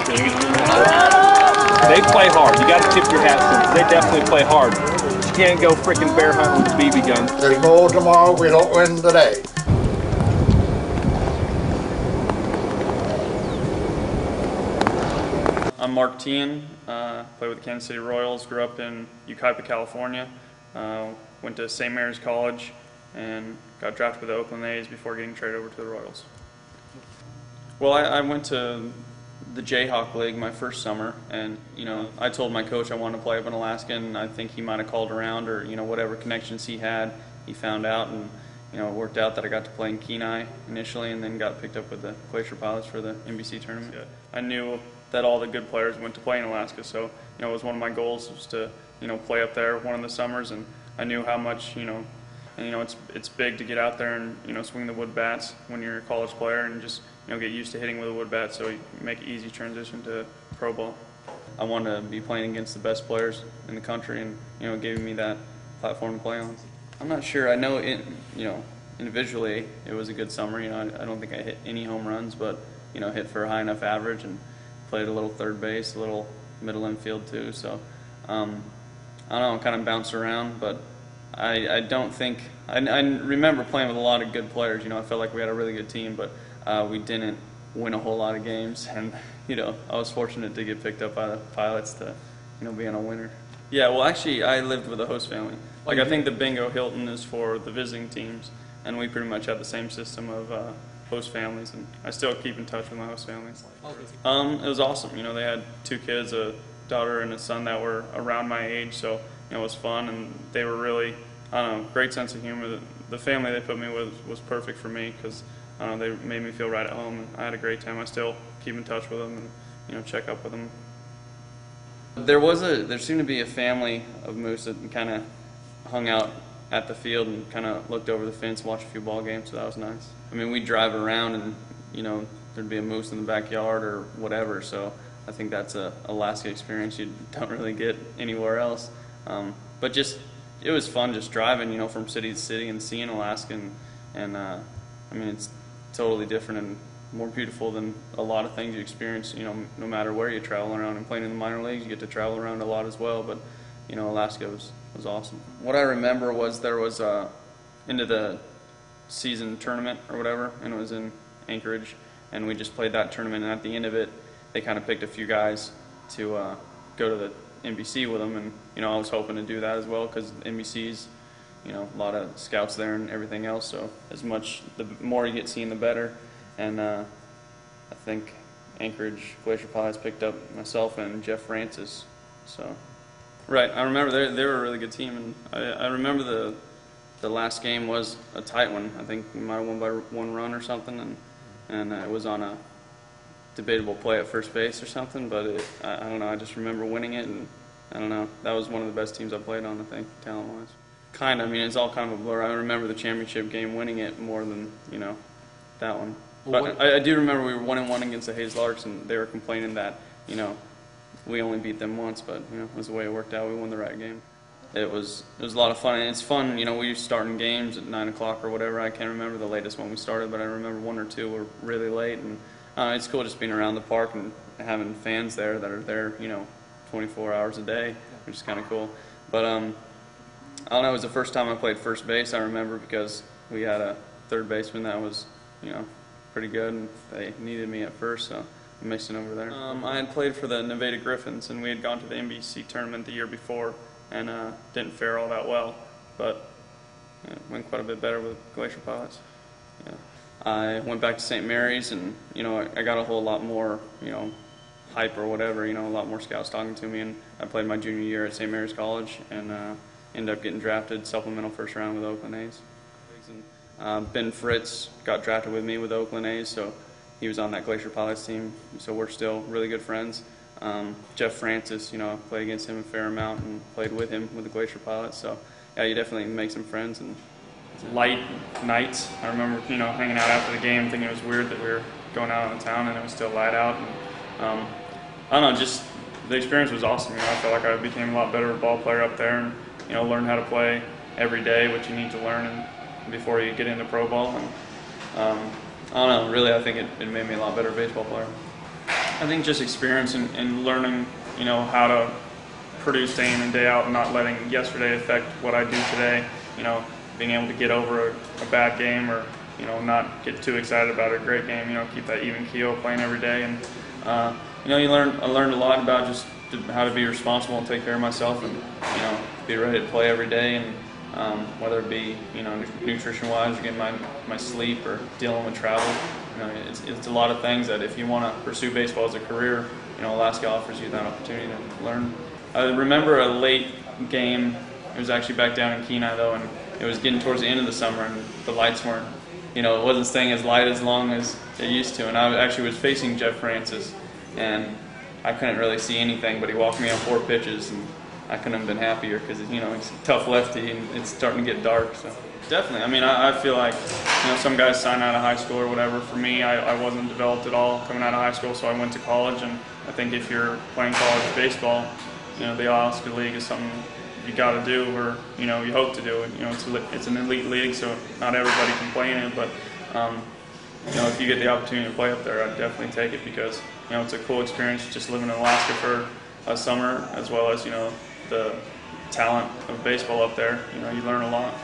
They play hard. You got to tip your hat to them. They definitely play hard. You can't go freaking bear hunting with a BB gun. There's goal tomorrow. We don't win today. I'm Mark Teahen. Play with the Kansas City Royals. Grew up in Yucaipa, California. Went to St. Mary's College and got drafted with the Oakland A's before getting traded over to the Royals. Well, I went to the Jayhawk League my first summer, and I told my coach I wanted to play up in Alaska, and I think he might have called around, or whatever connections he had, he found out, and it worked out that I got to play in Kenai initially, and then got picked up with the Glacier Pilots for the NBC tournament. I knew that all the good players went to play in Alaska, so it was one of my goals was to play up there one of the summers, and I knew how much and it's big to get out there and swing the wood bats when you're a college player, and just get used to hitting with a wood bat, so you make an easy transition to pro ball. I wanted to be playing against the best players in the country, and giving me that platform to play on. I'm not sure. I know individually it was a good summer. I don't think I hit any home runs, but hit for a high enough average and played a little third base, a little middle infield too. So I don't know, kind of bounced around, but I don't think I remember playing with a lot of good players. I felt like we had a really good team, but we didn't win a whole lot of games, and I was fortunate to get picked up by the Pilots to be on a winner. Yeah, well, actually, I lived with a host family. Like, I think the Bingo Hilton is for the visiting teams, and we pretty much have the same system of host families, and I still keep in touch with my host families. It was awesome. They had 2 kids, a daughter and a son that were around my age, so it was fun, and they were really, great sense of humor. The family they put me with was perfect for me because they made me feel right at home, and I had a great time. I still keep in touch with them and check up with them. There seemed to be a family of moose that kind of hung out at the field and kind of looked over the fence, watched a few ball games, so that was nice. I mean, we'd drive around and there'd be a moose in the backyard or whatever, so I think that's a Alaska experience you don't really get anywhere else. But it was fun just driving, from city to city and seeing Alaska, and I mean, it's totally different and more beautiful than a lot of things you experience, no matter where you travel around. And playing in the minor leagues, you get to travel around a lot as well, but Alaska was awesome. What I remember was there was into the season tournament or whatever, and it was in Anchorage, and we just played that tournament, and at the end of it they kind of picked a few guys to go to the NBC with them, and I was hoping to do that as well because NBC's a lot of scouts there and everything else, so the more you get seen, the better. And I think Anchorage Glacier Pilots picked up myself and Jeff Francis. So, right, I remember they were a really good team, and I remember the last game was a tight one. I think we might have won by 1 run or something, and it was on a debatable play at first base or something. But I don't know. I just remember winning it, and I don't know. That was one of the best teams I played on, I think, talent-wise. Kind of. I mean, it's all kind of a blur. I remember the championship game, winning it more than that one. But I do remember we were 1-1 against the Hayes Larks, and they were complaining that we only beat them once, but it was the way it worked out. We won the right game. It was a lot of fun, and it's fun. We were starting games at 9 o'clock or whatever. I can't remember the latest one we started, but I remember 1 or 2 were really late, and it's cool just being around the park and having fans there that are there 24 hours a day, which is kind of cool. But I don't know. It was the first time I played first base. I remember because we had a third baseman that was pretty good, and they needed me at first, so I'm mixing over there. I had played for the Nevada Griffins, and we had gone to the NBC tournament the year before, and didn't fare all that well, but it went quite a bit better with Glacier Pilots. Yeah. I went back to St. Mary's, and I got a whole lot more hype or whatever, a lot more scouts talking to me, and I played my junior year at St. Mary's College, and ended up getting drafted supplemental first round with the Oakland A's. Ben Fritz got drafted with me with the Oakland A's, so he was on that Glacier Pilots team, so we're still really good friends. Jeff Francis, I played against him a fair amount and played with him with the Glacier Pilots, so yeah, you definitely make some friends. And light nights, I remember hanging out after the game, thinking it was weird that we were going out on the town and it was still light out. And I don't know, just the experience was awesome. I felt like I became a lot better ball player up there, and learned how to play every day, what you need to learn before you get into pro ball. And I don't know, really, I think it made me a lot better baseball player. I think just experience and learning, you know, how to produce day in and day out and not letting yesterday affect what I do today. You know, being able to get over a bad game or, you know, not get too excited about a great game, you know, keep that even keel playing every day. And, you know, I learned a lot about just how to be responsible and take care of myself and, you know, be ready to play every day. And whether it be, you know, nutrition-wise or getting my sleep or dealing with travel. You know, it's a lot of things that if you want to pursue baseball as a career, you know, Alaska offers you that opportunity to learn. I remember a late game. It was actually back down in Kenai though, and it was getting towards the end of the summer, and the lights weren't, you know, it wasn't staying as light as long as it used to. And I actually was facing Jeff Francis, and I couldn't really see anything, but he walked me on 4 pitches, and I couldn't have been happier because, you know, he's a tough lefty and it's starting to get dark. So definitely, I mean, I feel like, you know, some guys sign out of high school or whatever. For me, I wasn't developed at all coming out of high school, so I went to college. And I think if you're playing college baseball, you know, the Alaska League is something you got to do, or, you know, you hope to do it. You know, it's an elite league, so not everybody can play in it. But you know, if you get the opportunity to play up there, I'd definitely take it because, you know, it's a cool experience just living in Alaska for a summer, as well as, you know, the talent of baseball up there. You know, you learn a lot.